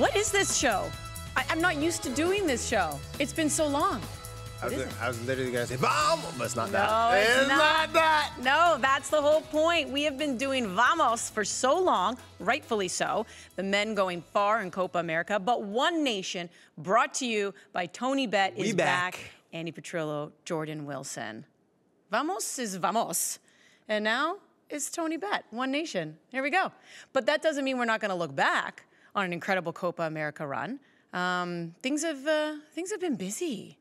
What is this show? I'm not used to doing this show. It's been so long. I was literally going to say, "Vamos," but it's not that. No, it's not that. No, that's the whole point. We have been doing Vamos for so long, rightfully so. The men going far in Copa America. But One Nation, brought to you by Tony Bett, is back. Andy Petrillo, Jordan Wilson. Vamos is Vamos. And now it's Tony Bett, One Nation. Here we go. But that doesn't mean we're not going to look back on an incredible Copa America run. Things have been busy.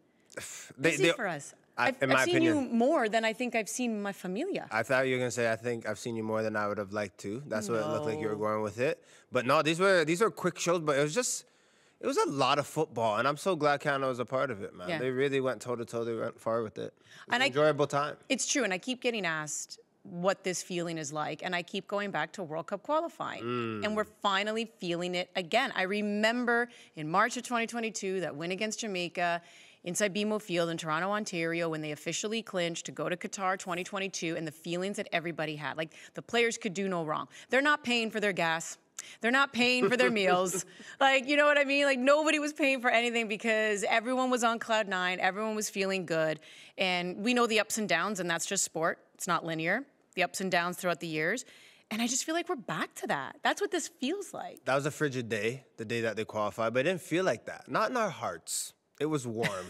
Busy for us. I've seen you more than I think I've seen my familia. I thought you were gonna say I think I've seen you more than I would have liked to. That's what it looked like you were going with it. But no, these were quick shows, but it was a lot of football, and I'm so glad Canada was a part of it, man. Yeah. They really went toe to toe. They went far with it. It was an enjoyable time. It's true, and I keep getting asked what this feeling is like, and I keep going back to World Cup qualifying, and we're finally feeling it again. I remember in March of 2022 that win against Jamaica inside BMO Field in Toronto, Ontario, when they officially clinched to go to Qatar 2022, and the feelings that everybody had. Like, the players could do no wrong. They're not paying for their gas. They're not paying for their meals. Like, you know what I mean? Like, nobody was paying for anything because everyone was on cloud nine. Everyone was feeling good. And we know the ups and downs, and that's just sport. It's not linear. The ups and downs throughout the years. And I just feel like we're back to that. That's what this feels like. That was a frigid day, the day that they qualified, but it didn't feel like that. Not in our hearts. It was warm.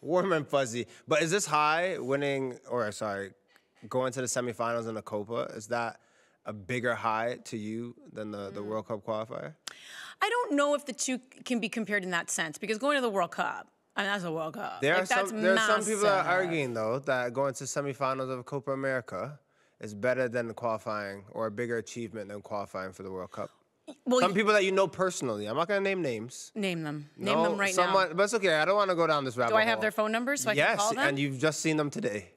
Warm and fuzzy. But is this high going to the semifinals in the Copa? Is that a bigger high to you than the World Cup qualifier? I don't know if the two can be compared in that sense, because going to the World Cup, I mean, that's a World Cup. There are some people that are arguing, though, that going to semifinals of Copa America is better than qualifying, or a bigger achievement than qualifying for the World Cup. Well, some people that you know personally. I'm not going to name names. Name them. Name them right now. But it's okay. I don't want to go down this rabbit hole. Do I have their phone numbers so I can call them? Yes, and you've just seen them today.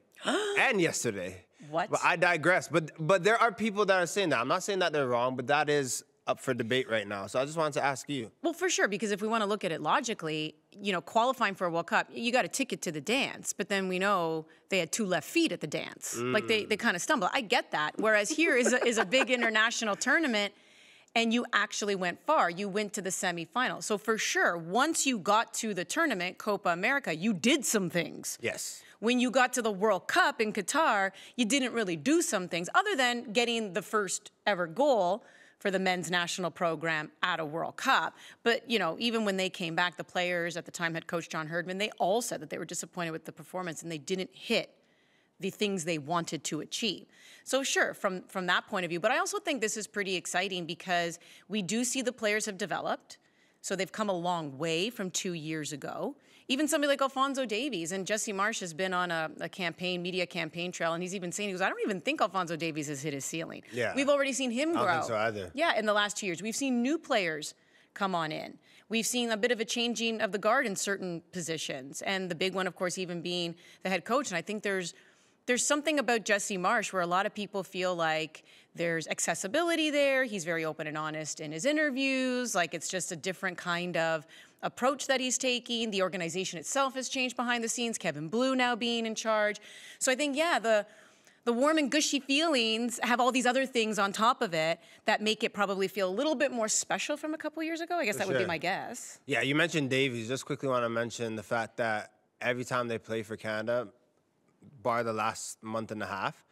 And yesterday. What? But I digress. But there are people that are saying that. I'm not saying that they're wrong, but that is up for debate right now. So I just wanted to ask you. Well, for sure, because if we want to look at it logically, you know, qualifying for a World Cup, you got a ticket to the dance, but then we know they had two left feet at the dance. Like, they kind of stumble. I get that. Whereas here is a big international tournament, and you actually went far. You went to the semifinal. So for sure, once you got to the tournament, Copa America, you did some things. Yes. When you got to the World Cup in Qatar, you didn't really do some things other than getting the first ever goal for the men's national program at a World Cup. But, you know, even when they came back, the players at the time, head coach John Herdman, they all said that they were disappointed with the performance and they didn't hit the things they wanted to achieve. So sure, from that point of view, but I also think this is pretty exciting because we do see the players have developed. So they've come a long way from 2 years ago. Even somebody like Alphonso Davies, and Jesse Marsh has been on a media campaign trail, and he's even saying, he goes, I don't even think Alphonso Davies has hit his ceiling. Yeah. We've already seen him grow. I don't think so either. Yeah, in the last 2 years. We've seen new players come on in. We've seen a bit of a changing of the guard in certain positions, and the big one, of course, even being the head coach. And I think there's something about Jesse Marsh where a lot of people feel like there's accessibility there. He's very open and honest in his interviews. Like, it's just a different kind of approach that he's taking. The organization itself has changed behind the scenes. Kevin Blue now being in charge. So I think, yeah, the warm and gushy feelings have all these other things on top of it that make it probably feel a little bit more special from a couple years ago. I guess that would be my guess. Yeah, you mentioned Davies. Just quickly want to mention the fact that every time they play for Canada, bar the last month and a half,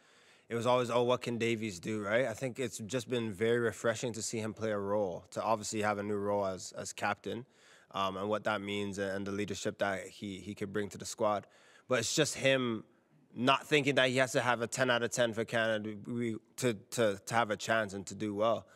it was always, oh, what can Davies do, right? I think it's just been very refreshing to see him play a role, to obviously have a new role as captain, and what that means and the leadership that he could bring to the squad. But it's just him not thinking that he has to have a 10 out of 10 for Canada to have a chance and to do well.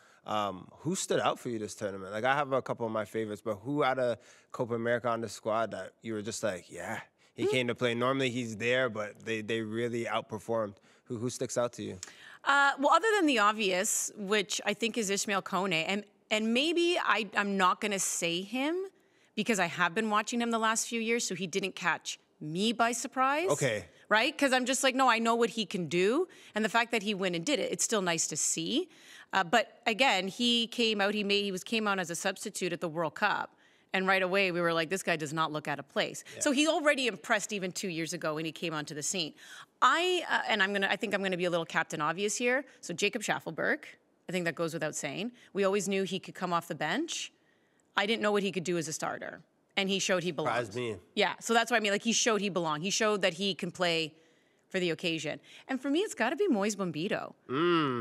Who stood out for you this tournament? Like, I have a couple of my favorites, but who out of Copa America on the squad that you were just like, yeah, he came to play. Normally he's there, but they really outperformed. Who sticks out to you? Well, other than the obvious, which I think is Ismail Kone, and maybe I'm not going to say him because I have been watching him the last few years, so he didn't catch me by surprise. Okay. Right? Because I'm just like, no, I know what he can do. And the fact that he went and did it, it's still nice to see. But again, he came out as a substitute at the World Cup. And right away, we were like, this guy does not look out of place. Yeah. So he already impressed even 2 years ago when he came onto the scene. I think I'm gonna be a little Captain Obvious here. So Jacob Schaffelberg, I think that goes without saying. We always knew he could come off the bench. I didn't know what he could do as a starter. And he showed he belonged. Surprised me. Yeah, so that's what I mean. Like, he showed he belonged. He showed that he can play for the occasion. And for me, it's got to be Moise Bombito.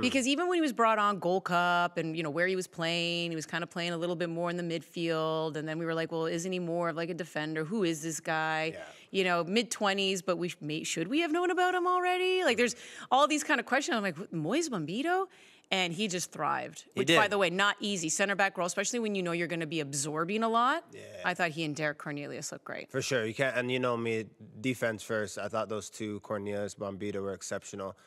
Because even when he was brought on Gold Cup and, where he was playing, he was kind of playing a little bit more in the midfield. And then we were like, well, isn't he more of like a defender? Who is this guy? Yeah. Mid-20s, but should we have known about him already? Like, there's all these kind of questions. I'm like, Moise Bombito? And he just thrived. Which, by the way, not easy. Center back role, especially when you know you're going to be absorbing a lot. Yeah. I thought he and Derek Cornelius looked great. For sure. You can't, and you know me, defense first. I thought those two, Cornelius, Bombito, were exceptional.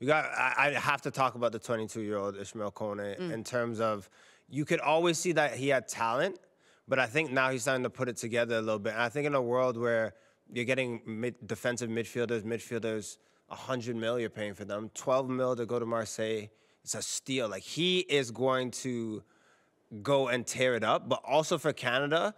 I have to talk about the 22-year-old Ishmael Kone in terms of, you could always see that he had talent, but I think now he's starting to put it together a little bit. And I think in a world where you're getting defensive midfielders, 100 mil you're paying for them, 12 mil to go to Marseille. It's a steal. Like, he is going to go and tear it up. But also for Canada,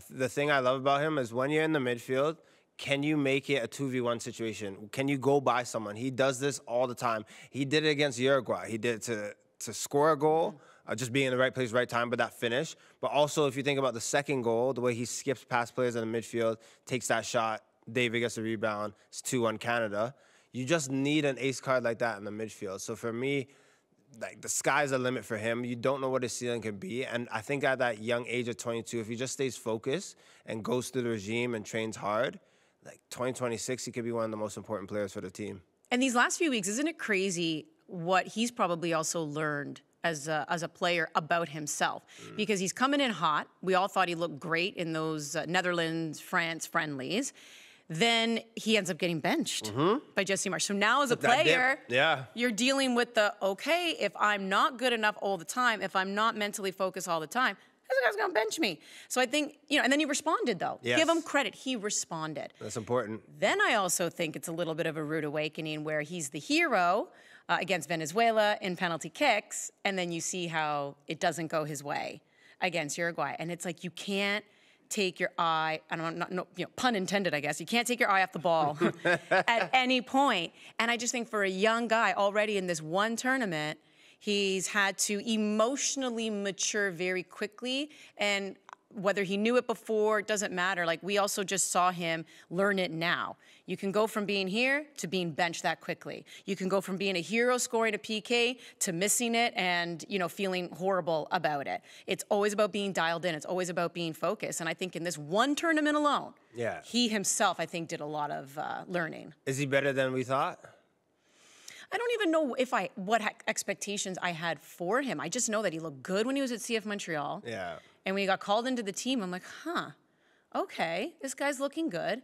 the thing I love about him is when you're in the midfield, can you make it a 2v1 situation? Can you go by someone? He does this all the time. He did it against Uruguay. He did it to score a goal, just being in the right place, right time, but that finish. But also, if you think about the second goal, the way he skips past players in the midfield, takes that shot, David gets a rebound, it's 2-1 Canada. You just need an ace card like that in the midfield. So for me, like, the sky's the limit for him. You don't know what his ceiling can be. And I think at that young age of 22, if he just stays focused and goes through the regime and trains hard, like 2026, he could be one of the most important players for the team. And these last few weeks, isn't it crazy what he's probably also learned as a player about himself? Because he's coming in hot. We all thought he looked great in those Netherlands, France friendlies. Then he ends up getting benched by Jesse Marsch. So now as a player, you're dealing with okay, if I'm not good enough all the time, if I'm not mentally focused all the time, this guy's going to bench me. So I think, and then he responded, though. Yes. Give him credit. He responded. That's important. Then I also think it's a little bit of a rude awakening where he's the hero against Venezuela in penalty kicks, and then you see how it doesn't go his way against Uruguay. And it's like, you can't take your eye, pun intended, I guess. You can't take your eye off the ball at any point. And I just think for a young guy already in this one tournament, he's had to emotionally mature very quickly. And whether he knew it before, it doesn't matter. Like, we also just saw him learn it now. You can go from being here to being benched that quickly. You can go from being a hero scoring a PK to missing it and, feeling horrible about it. It's always about being dialed in. It's always about being focused. And I think in this one tournament alone, he himself, I think, did a lot of learning. Is he better than we thought? I don't even know what expectations I had for him. I just know that he looked good when he was at CF Montreal. Yeah. And when he got called into the team, I'm like, okay, this guy's looking good.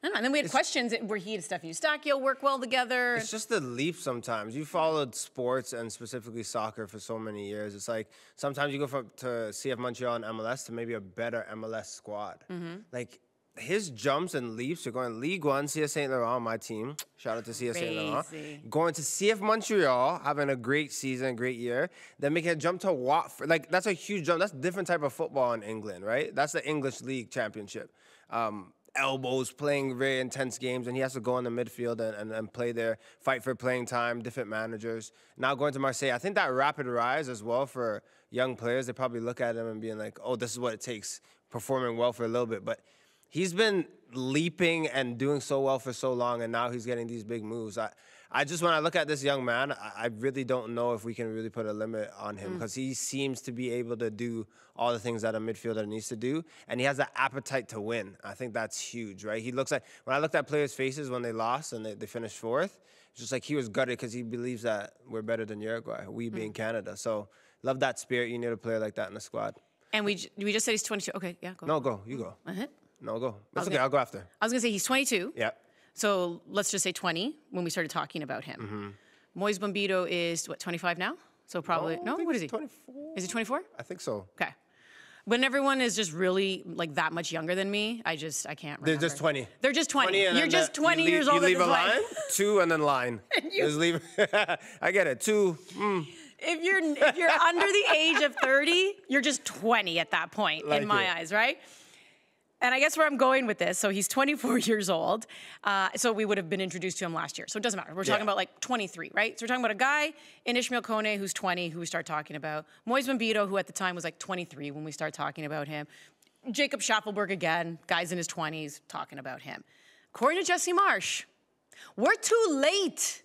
I don't know. And then we had questions where he and Stefan Eustachio work well together. It's just the leap sometimes. You followed sports and specifically soccer for so many years. It's like sometimes you go to CF Montreal and MLS to maybe a better MLS squad. Like, his jumps and leaps are going League One, CF St. Laurent, my team. Shout out to CF St. Laurent. Going to CF Montreal, having a great season, great year. Then making a jump to Watford. Like, that's a huge jump. That's a different type of football in England, right? That's the English League Championship. Elbows, playing very intense games, and he has to go in the midfield and play there, fight for playing time, different managers. Now going to Marseille, I think that rapid rise as well for young players, they probably look at him and being like, oh, this is what it takes, performing well for a little bit. But he's been leaping and doing so well for so long, and now he's getting these big moves. I just, when I look at this young man, I really don't know if we can really put a limit on him because he seems to be able to do all the things that a midfielder needs to do, and he has that appetite to win. I think that's huge, right? He looks like, when I looked at players' faces when they lost and they finished fourth, it's just like he was gutted because he believes that we're better than Uruguay, we being Canada. So love that spirit. You need a player like that in the squad. And we just said he's 22. Okay, yeah, go. No, go. You go. No, go. That's okay. I'll go after. I was going to say he's 22. Yeah. So let's just say 20 when we started talking about him. Moise Bombito is, 25 now? So probably, no? What is he? 24. Is he 24? I think so. Okay. When everyone is just really, like, that much younger than me, I can't remember. They're just 20. They're just 20. You're just 20 years older than You leave a line, 2, and then line. Just leave. I get it. 2. If you're under the age of 30, you're just 20 at that point, in my eyes, right? and I guess where I'm going with this, so he's 24 years old. So we would have been introduced to him last year. So it doesn't matter. We're talking about like 23, right? So we're talking about a guy in Ishmael Kone who's 20, who we start talking about. Moise Mbito, who at the time was like 23 when we start talking about him. Jacob Schaffelberg again, guys in his 20s, talking about him. According to Jesse Marsh, we're too late,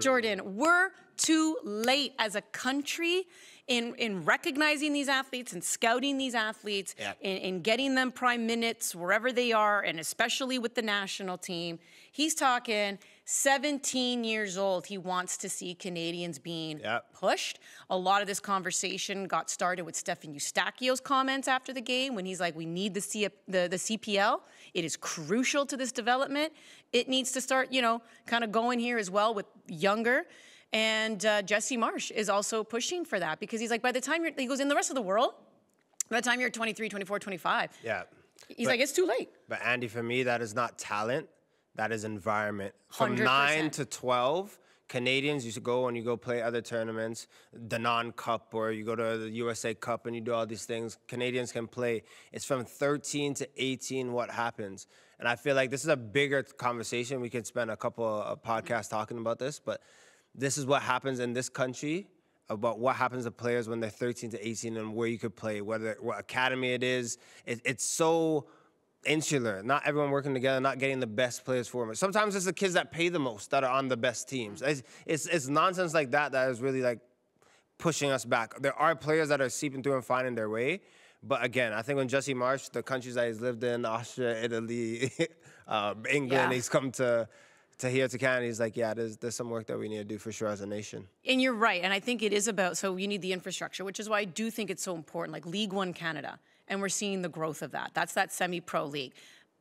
Jordan. We're too late as a country in recognizing these athletes and scouting these athletes, in getting them prime minutes wherever they are, and especially with the national team. He's talking 17 years old. He wants to see Canadians being pushed. A lot of this conversation got started with Stefan Eustachio's comments after the game when he's like, we need the CPL. It is crucial to this development. It needs to start, you know, kind of going here as well with younger. And Jesse Marsh is also pushing for that because he's like, by the time he goes in the rest of the world, by the time you're 23, 24, 25, he's like, it's too late. But Andy, for me, that is not talent. That is environment. From 100%. 9 to 12, Canadians used to go when you go play other tournaments, the non-cup, or you go to the USA Cup and you do all these things. Canadians can play. It's from 13 to 18 what happens. And I feel like this is a bigger conversation. We could spend a couple of podcasts talking about this, but this is what happens in this country about what happens to players when they're 13 to 18 and where you could play, whether what academy it is. It's so insular. Not everyone working together, not getting the best players for them. Sometimes it's the kids that pay the most that are on the best teams. It's nonsense like that that is really like pushing us back. There are players that are seeping through and finding their way. But again, I think when Jesse Marsh, the countries that he's lived in, Austria, Italy, England, he's come to here to Canada, he's like, there's some work that we need to do for sure as a nation. And you're right. And I think it is about, so you need the infrastructure, which is why I do think it's so important, like League One Canada. And we're seeing the growth of that. That's that semi-pro league.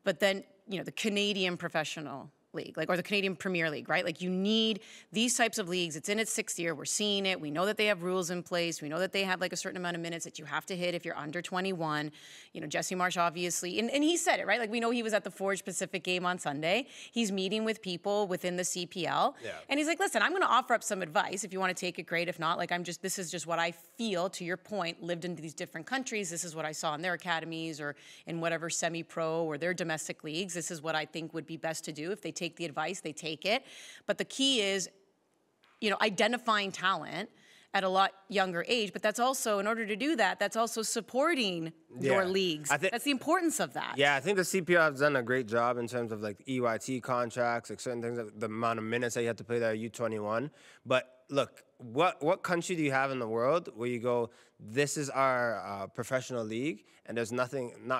But then, you know, the Canadian professional league, like, or the Canadian Premier League, right? Like, you need these types of leagues. It's in its 6th year. We're seeing it. We know that they have rules in place. We know that they have like a certain amount of minutes that you have to hit if you're under 21. You know, Jesse Marsh, obviously, and he said it, right? Like, we know he was at the Forge Pacific game on Sunday. He's meeting with people within the CPL. And he's like, listen, I'm going to offer up some advice. If you want to take it, great. If not, like, this is just what I feel, to your point, lived in these different countries. This is what I saw in their academies or in whatever semi-pro or their domestic leagues. This is what I think would be best to do. If they take the advice, they take it. But the key is, you know, identifying talent at a lot younger age. But that's also, in order to do that, that's also supporting your leagues. That's the importance of that. Yeah, I think the CPL has done a great job in terms of like EYT contracts, like certain things, like the amount of minutes that you have to play that are U21. But look, what country do you have in the world where you go, this is our professional league, and there's not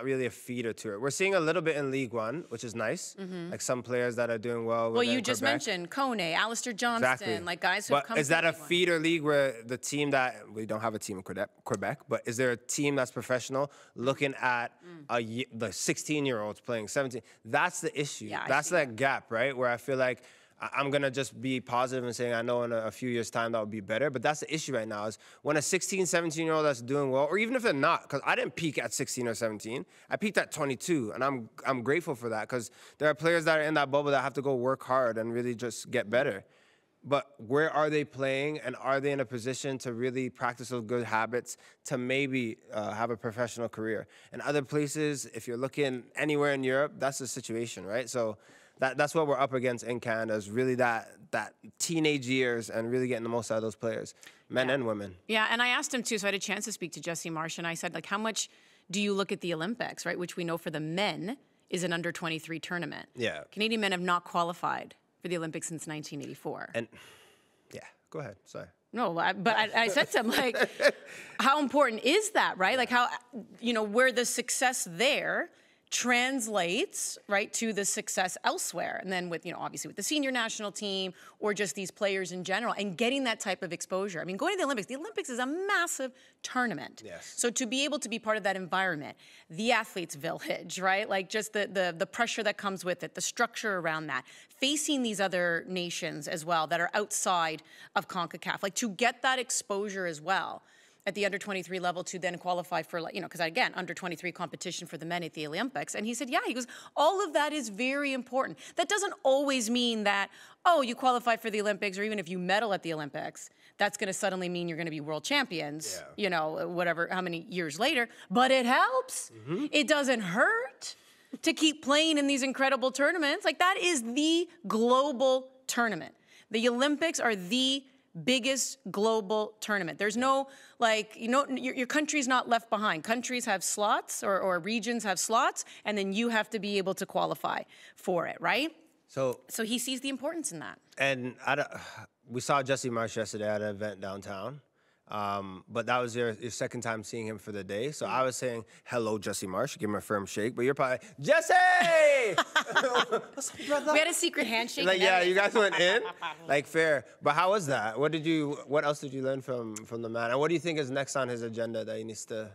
really a feeder to it? We're seeing a little bit in League One, which is nice. Like some players that are doing well. Well, you just mentioned Kone, Alistair Johnston, like guys who have come. But is that a feeder league where the team that, we don't have a team in Quebec, but is there a team that's professional looking at the 16-year-olds playing 17? That's the issue. That's that gap, right? Where I feel like I'm going to just be positive and saying I know in a few years' time that would be better. But that's the issue right now is when a 16, 17-year-old that's doing well, or even if they're not, because I didn't peak at 16 or 17. I peaked at 22, and I'm grateful for that because there are players that are in that bubble that have to go work hard and really just get better. But where are they playing, and are they in a position to really practice those good habits to maybe have a professional career? And other places, if you're looking anywhere in Europe, that's the situation, right? So that's what we're up against in Canada is really that teenage years and really getting the most out of those players, men and women. Yeah, and I asked him too, so I had a chance to speak to Jesse Marsh, and I said, like, how much do you look at the Olympics, right, which we know for the men is an under-23 tournament. Canadian men have not qualified for the Olympics since 1984. And go ahead, sorry. No, but I said to him, like, how important is that, right? Like how, you know, where the success there translates, right, to the success elsewhere. And then with, you know, obviously with the senior national team or just these players in general and getting that type of exposure. I mean, going to the Olympics is a massive tournament. So to be able to be part of that environment, the athletes' village, right? Like just the pressure that comes with it, the structure around that, facing these other nations as well that are outside of CONCACAF, like to get that exposure as well at the under-23 level to then qualify for, like, you know, because again, under-23 competition for the men at the Olympics. And he said, yeah, he goes, all of that is very important. That doesn't always mean that, oh, you qualify for the Olympics, or even if you medal at the Olympics, that's going to suddenly mean you're going to be world champions, you know, whatever, how many years later. But it helps. It doesn't hurt. to keep playing in these incredible tournaments. Like, that is the global tournament. The Olympics are the biggest global tournament. There's no, like, your country's not left behind. Countries have slots, or regions have slots, and then you have to be able to qualify for it, right? So he sees the importance in that. And we saw Jesse Marsh yesterday at an event downtown. But that was your second time seeing him for the day. So I was saying, hello, Jesse Marsh, give him a firm shake. But you're probably, Jesse! What's up, brother? We had a secret handshake. Like, yeah, you guys went in? Like, fair. But how was that? What else did you learn from the man? And what do you think is next on his agenda that he needs to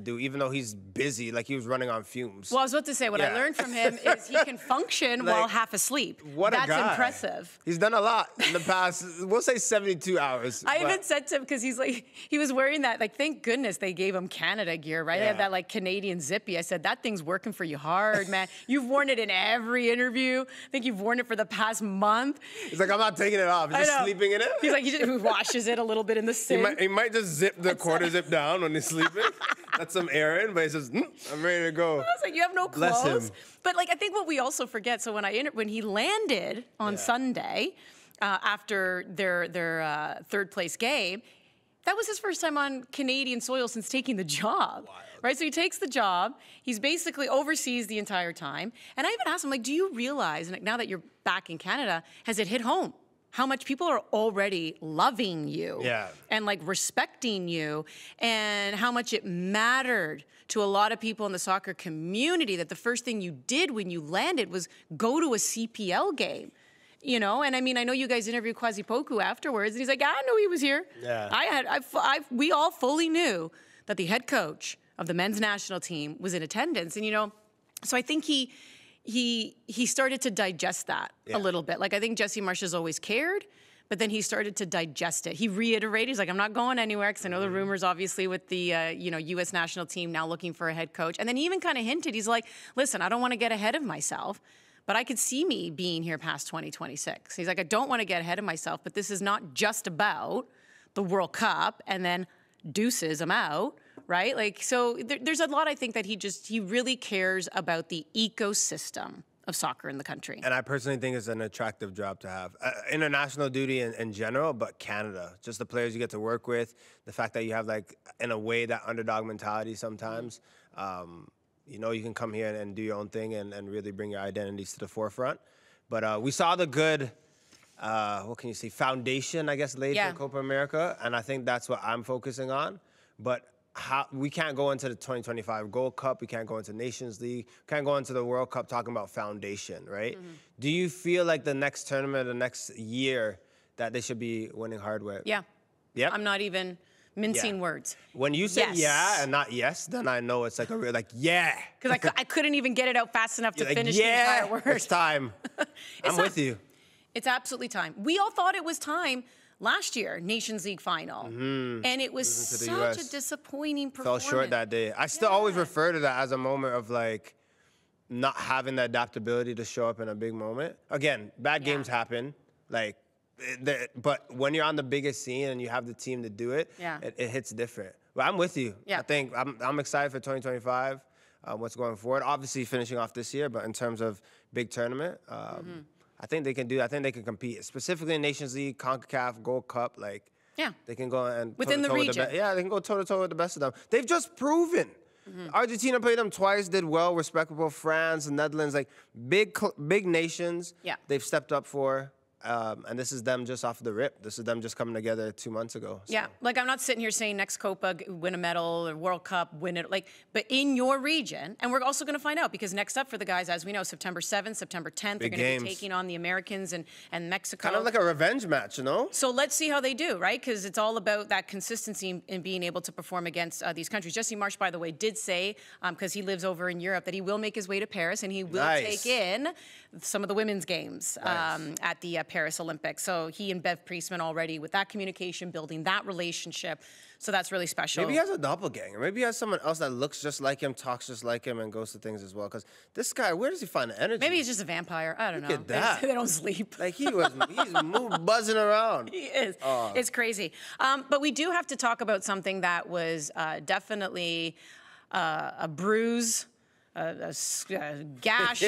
do, even though he's busy, like he was running on fumes? Well, I was about to say, what I learned from him is he can function while half asleep. What a guy. That's impressive. He's done a lot in the past, we'll say 72 hours. I even said to him, because he was wearing that, like, thank goodness they gave him Canada gear, right? They have that, like, Canadian zippy. I said, that thing's working for you hard, man. You've worn it in every interview. I think you've worn it for the past month. He's like, I'm not taking it off. He's just sleeping in it? He's like, he washes it a little bit in the sink. He might just zip the quarter zip down when he's sleeping. That's some air in, but he says, I'm ready to go. I was like, you have no Bless clothes. him. But, like, I think what we also forget, so when he landed on Sunday after their third place game, that was his first time on Canadian soil since taking the job. Wild. Right? So he takes the job. He's basically overseas the entire time. And I even asked him, like, do you realize, now that you're back in Canada, has it hit home how much people are already loving you and, like, respecting you, and how much it mattered to a lot of people in the soccer community that the first thing you did when you landed was go to a CPL game? And I mean, I know you guys interviewed Kwasi Poku afterwards, and he's like, I knew he was here. Yeah. We all fully knew that the head coach of the men's national team was in attendance, and so I think he started to digest that a little bit. Like, I think Jesse Marsh has always cared, but then he started to digest it. He reiterated, he's like, I'm not going anywhere, because I know the rumors, obviously, with the U.S. national team now looking for a head coach. And then he even kind of hinted, he's like, listen, I don't want to get ahead of myself, but I could see me being here past 2026. He's like, I don't want to get ahead of myself, but this is not just about the World Cup and then deuces, I'm out. Right? Like, so there's a lot, I think, that he really cares about the ecosystem of soccer in the country. And I personally think it's an attractive job to have. International duty in general, but Canada. Just the players you get to work with, the fact that you have, like, in a way, that underdog mentality sometimes. You can come here and do your own thing and really bring your identities to the forefront. But we saw the good, what can you say, foundation, I guess, laid for Copa America, and I think that's what I'm focusing on. But we can't go into the 2025 Gold Cup, we can't go into Nations League, we can't go into the World Cup talking about foundation, right? Do you feel like the next tournament, the next year, that they should be winning hardware? Yeah. Yeah. I'm not even mincing words. When you say yeah and not yes, then I know it's like a real, like, yeah. Because I couldn't even get it out fast enough to finish the entire word. It's time. I'm with you. It's absolutely time. We all thought it was time last year, Nations League final. And it was such a disappointing performance. Fell short that day. I still always refer to that as a moment of, like, not having the adaptability to show up in a big moment. Again, bad games happen, like, but when you're on the biggest scene and you have the team to do it, it hits different. But I'm with you. I think I'm excited for 2025, what's going forward. Obviously finishing off this year, but in terms of big tournament, I think they can do that. I think they can compete, specifically in Nations League, CONCACAF, Gold Cup. Like, they can go and within the region. They can go toe-to-toe with the best of them. They've just proven. Argentina played them twice, did well, respectable. France, Netherlands, like, big nations. They've stepped up for. And this is them just off the rip. This is them just coming together 2 months ago. So. Yeah, like, I'm not sitting here saying next Copa, win a medal, or World Cup, win it. Like, but in your region, and we're also going to find out, because next up for the guys, as we know, September 7th, September 10th, they're going to be taking on the Americans and Mexico. Kind of like a revenge match, So let's see how they do, right? Because it's all about that consistency in being able to perform against these countries. Jesse Marsh, by the way, did say, because he lives over in Europe, that he will make his way to Paris and he will take in some of the women's games at the Paris Olympics. So he and Bev Priestman already with that communication, building that relationship. So that's really special. Maybe he has a doppelganger. Maybe he has someone else that looks just like him, talks just like him, and goes to things as well. Because this guy, where does he find the energy? Maybe he's just a vampire. I don't know. Look at that. They don't sleep. Like, he's buzzing around. He is. It's crazy. But we do have to talk about something that was definitely a bruise a gash,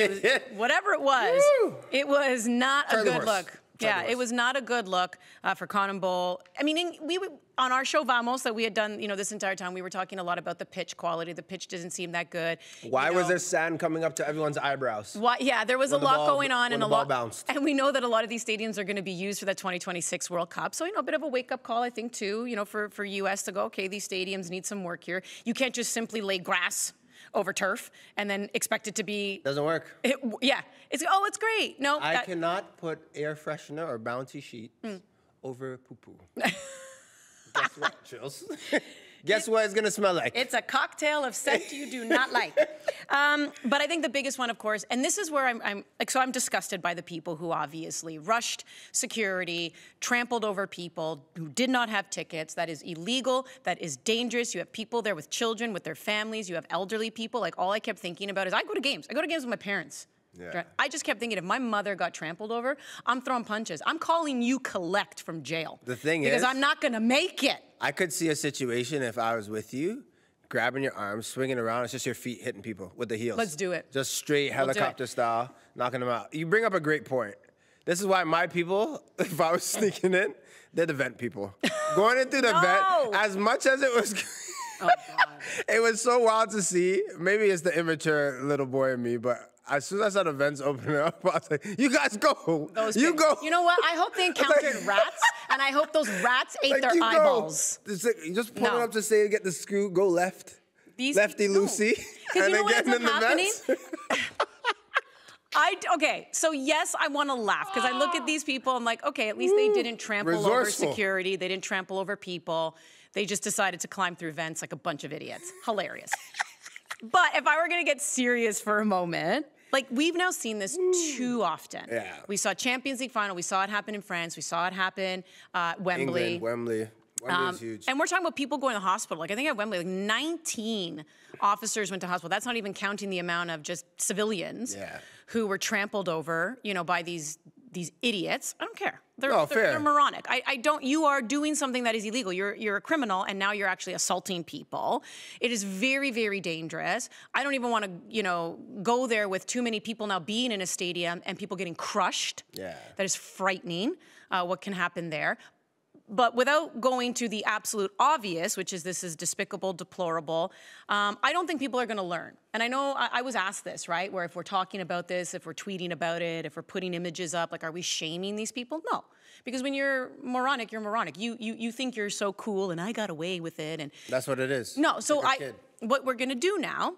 whatever it was. Woo! It was not a good horse. look. Yeah, it was not a good look for Cotton Bowl. I mean, on our show Vamos that we had done, this entire time, we were talking a lot about the pitch quality. The pitch doesn't seem that good. Why was there sand coming up to everyone's eyebrows? Yeah, there was a lot going on, and a lot bounced. And we know that a lot of these stadiums are going to be used for the 2026 World Cup. So a bit of a wake-up call, I think, too. For US to go, okay, these stadiums need some work here. You can't just simply lay grass over turf and then expect it to be. Doesn't work. It's great. No, I cannot put air freshener or Bounty sheet over poo-poo. Guess what, Chills? Guess what it's going to smell like? It's a cocktail of scent you do not like. But I think the biggest one, of course, and this is where I'm disgusted by the people who obviously rushed security, trampled over people who did not have tickets. That is illegal. That is dangerous. You have people there with children, with their families. You have elderly people. Like, all I kept thinking about is I go to games. I go to games with my parents. Yeah. I just kept thinking, if my mother got trampled over, I'm throwing punches. I'm calling you collect from jail. The thing is, because I'm not going to make it. I could see a situation if I was with you, grabbing your arms, swinging around. It's just your feet hitting people with the heels. Let's do it. Just straight helicopter style, knocking them out. You bring up a great point. This is why my people, if I was sneaking in, they're the vent people. Going into the vent, as much as it was... Oh, God. It was so wild to see. Maybe it's the immature little boy in me, but as soon as I saw the vents open up, I was like, you guys go. Go. You know what? I hope they encountered rats, and I hope those rats ate their eyeballs. You just pull it up to say, get the screw, go left. Lefty loosey. Because you know what ends up happening? Okay, so yes, I want to laugh because I look at these people, I'm like, okay, at least they didn't trample over security. They didn't trample over people. They just decided to climb through vents like a bunch of idiots. Hilarious. But if I were going to get serious for a moment, like, we've now seen this too often. Yeah. We saw Champions League final. We saw it happen in France. We saw it happen Wembley. England, Wembley. Wembley is huge. And we're talking about people going to the hospital. Like, I think at Wembley, like 19 officers went to hospital. That's not even counting the amount of just civilians who were trampled over, by these idiots. I don't care. They're moronic. You are doing something that is illegal. You're a criminal, and now you're actually assaulting people. It is very, very dangerous. I don't even want to, go there with too many people now being in a stadium and people getting crushed. Yeah. That is frightening, what can happen there. But without going to the absolute obvious, which is this is despicable, deplorable, I don't think people are going to learn. And I know I was asked this, right, where if we're talking about this, if we're tweeting about it, if we're putting images up, like, are we shaming these people? No. Because when you're moronic, you're moronic. You think you're so cool and I got away with it. And that's what it is. No, so what we're going to do now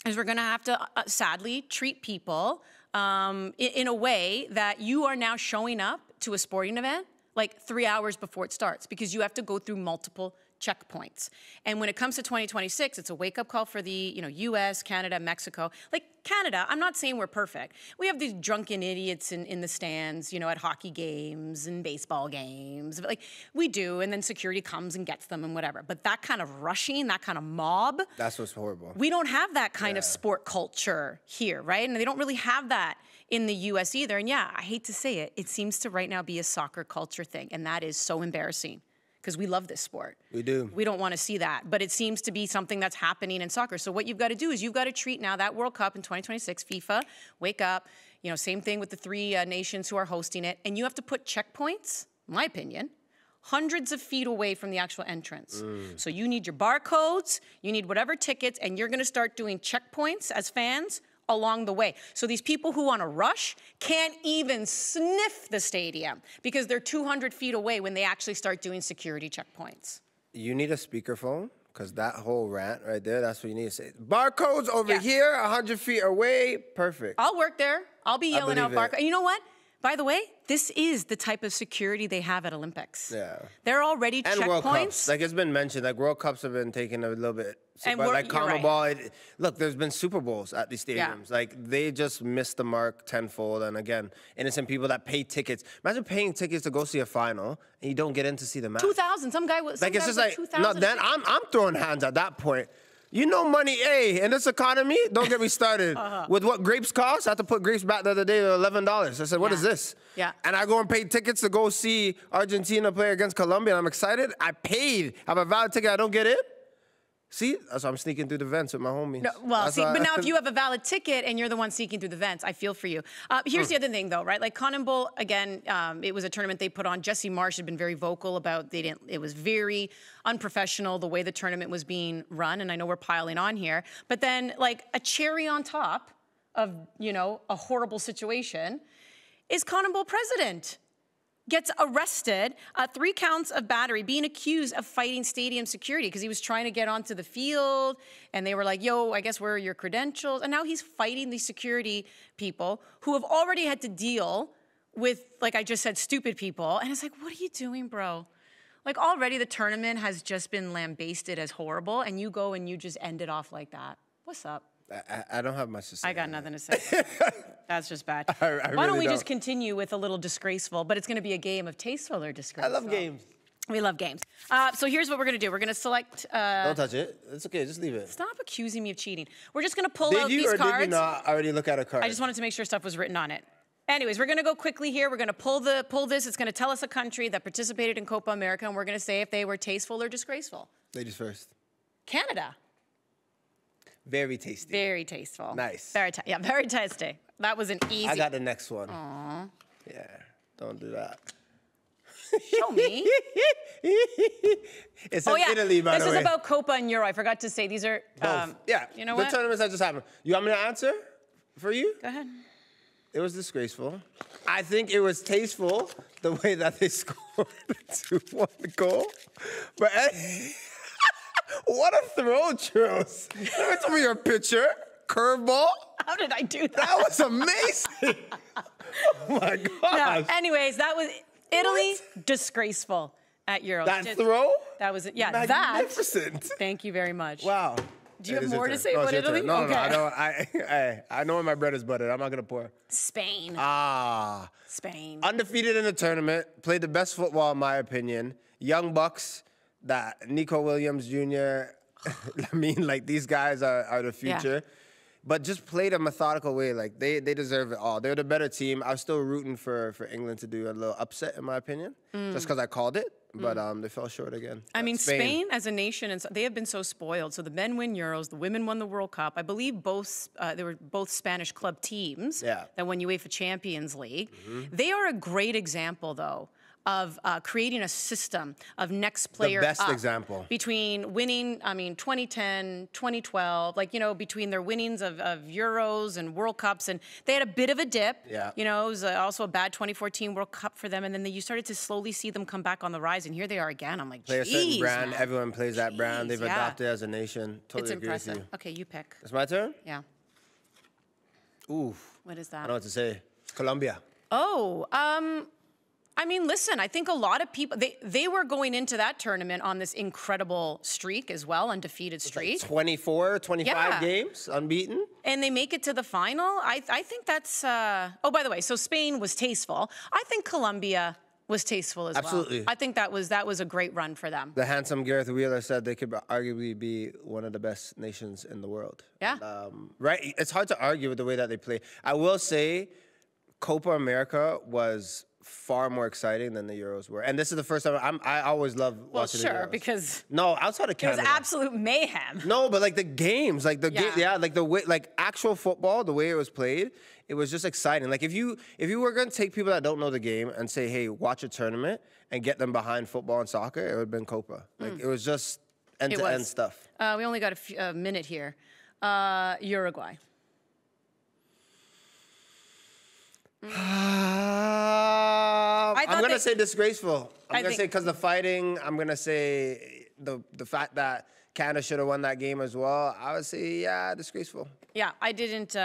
is we're going to have to, sadly, treat people in a way that you are now showing up to a sporting event like 3 hours before it starts, because you have to go through multiple checkpoints. And when it comes to 2026, it's a wake-up call for the US, Canada, Mexico. Like, Canada, I'm not saying we're perfect. We have these drunken idiots in the stands, at hockey games and baseball games. Like, we do, and then security comes and gets them and whatever. But that kind of rushing, that kind of mob. That's what's horrible. We don't have that kind of sport culture here, right? And they don't really have that in the US either. And yeah, I hate to say it, it seems to right now be a soccer culture thing. And that is so embarrassing because we love this sport. We do. We don't want to see that. But it seems to be something that's happening in soccer. So what you've got to do is you've got to treat now that World Cup in 2026, FIFA, wake up, same thing with the three nations who are hosting it. And you have to put checkpoints, in my opinion, hundreds of feet away from the actual entrance. So you need your barcodes, you need whatever tickets, and you're going to start doing checkpoints as fans along the way. So these people who want to rush can't even sniff the stadium because they're 200 feet away when they actually start doing security checkpoints. You need a speakerphone, because that whole rant right there, that's what you need to say. Barcodes over here, 100 feet away, perfect. I'll work there. I'll be yelling out barcodes. And you know what? By the way, this is the type of security they have at Olympics. Yeah. They're already checkpoints. And World Cups. Like, it's been mentioned, like, World Cups have been taken a little bit. And but like right. Look, there's been Super Bowls at these stadiums. Yeah. Like, they just missed the mark tenfold. And again, innocent people that pay tickets. Imagine paying tickets to go see a final and you don't get in to see the match. 2,000. Some guy was. Like, it's just like, 2,000. no, then I'm throwing hands at that point. Money, in this economy, don't get me started. With what grapes cost, I had to put grapes back the other day to $11. I said, what is this? Yeah. And I go and pay tickets to go see Argentina play against Colombia, and I'm excited. I paid. I have a valid ticket. I don't get in. See, that's why I'm sneaking through the vents with my homies. No, well, That's see, why- but now if you have a valid ticket and you're the one sneaking through the vents, I feel for you. Here's the other thing, though, right? Like Cotton Bowl, again, it was a tournament they put on. Jesse Marsh had been very vocal about it was very unprofessional the way the tournament was being run, and I know we're piling on here. But then, like a cherry on top of a horrible situation, is Cotton Bowl president. Gets arrested, 3 counts of battery, being accused of fighting stadium security because he was trying to get onto the field, and they were like, yo, I guess where are your credentials? And now he's fighting these security people who have already had to deal with, like I just said, stupid people. And it's like, what are you doing, bro? Like already the tournament has just been lambasted as horrible, and you go and you just end it off like that. What's up? I don't have much to say. I got nothing to say. That's just bad. I Why really don't we don't. just continue with a little disgraceful, but it's going to be a game of tasteful or I disgraceful. love games. We love games. So here's what we're going to do. We're going to select... Don't touch it. It's okay. Just leave it. Stop accusing me of cheating. We're just going to pull Did out you these or cards. did you not already look at a card? I just wanted to make sure stuff was written on it. Anyways, we're going to go quickly here. We're going to pull this. It's going to tell us a country that participated in Copa America, and we're going to say if they were tasteful or disgraceful. Ladies first. Canada. Very tasty. Very tasteful. Nice. Very tasty. That was an easy... I got the next one. Aww. Yeah, don't do that. Show me. It's in Italy, by the way. This is about Copa and Euro. I forgot to say these are... Both. Yeah, you know the what? tournaments that just happened. You want me to answer for you? Go ahead. It was disgraceful. I think it was tasteful the way that they scored 2-1 goal. But what a throw, Churros. Let me tell me your picture. Curveball. How did I do that? That was amazing. Oh my gosh. No, anyways, that was Italy. Disgraceful at Euros. That throw? That was it. Yeah, magnificent. Thank you very much. Wow. Do you have It is your more to turn. say No, it's about your turn. Italy? No, Okay. I know where my bread is buttered. I'm not gonna pour. Spain. Spain. Undefeated in the tournament, played the best football in my opinion. Young Bucks, that Nico Williams Jr. I mean, like these guys are the future. But just played a methodical way. Like they deserve it all. They're the better team. I was still rooting for England to do a little upset, in my opinion, just because I called it. But they fell short again. I mean, Spain as a nation, and they have been so spoiled. So the men win Euros, the women won the World Cup. I believe they were both Spanish club teams that won UEFA Champions League. They are a great example, though, of creating a system of next player The best up example. between winning, 2010, 2012, like, between their winnings of Euros and World Cups. And they had a bit of a dip. Yeah. It was also a bad 2014 World Cup for them. And then you started to slowly see them come back on the rise. And here they are again. I'm like, Play a certain geez, brand. man. Everyone plays that brand. They've yeah. adopted as a nation. Totally It's agree impressive. with you. Okay, you pick. It's my turn? Yeah. Ooh. What is I that? don't know what to say. Colombia. Oh, listen, I think a lot of people, they were going into that tournament on this incredible streak as well, undefeated streak. 24, 25 games, unbeaten. And they make it to the final. I think that's, oh, by the way, so Spain was tasteful. I think Colombia was tasteful as Absolutely. well. I think that was a great run for them. The handsome Gareth Wheeler said they could arguably be one of the best nations in the world. Yeah. Right? It's hard to argue with the way that they play. I will say Copa America was far more exciting than the Euros were. And this is the first time I always love watching the Euros. Well, sure, because No, outside of it Canada. was absolute mayhem. No, but like the games, like the Yeah. like the way, like actual football, the way it was played, it was just exciting. Like if you were gonna take people that don't know the game and say, hey, watch a tournament and get them behind football and soccer, it would have been Copa. Like it was just end-to-end stuff. We only got a minute here. Uruguay. I'm gonna say disgraceful. I'm gonna say because the fighting. I'm gonna say the fact that Canada should have won that game as well. I would say disgraceful. Yeah, I didn't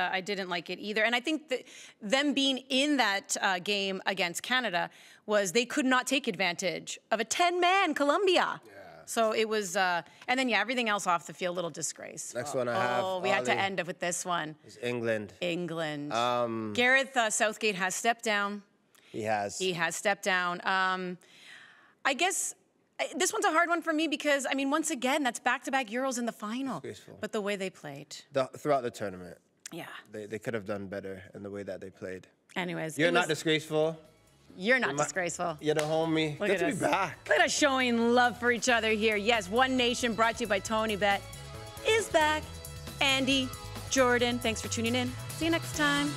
like it either. And I think that them being in that game against Canada was they could not take advantage of a 10-man Colombia. Yeah. So it was, and then everything else off the field, little disgrace. Next one I have. Oh, we had to end it with this one. It's England. England. Gareth Southgate has stepped down. He has. He has stepped down. I guess this one's a hard one for me because, once again, that's back-to-back Euros in the final. Disgraceful. But the way they played. Throughout the tournament. Yeah. They could have done better in the way that they played. Anyways. You're not disgraceful. You're not disgraceful. You're the homie. Look Good at to be back. Look at us showing love for each other here. Yes, One Nation, brought to you by Tony Bet, is back. Andy, Jordan, thanks for tuning in. See you next time.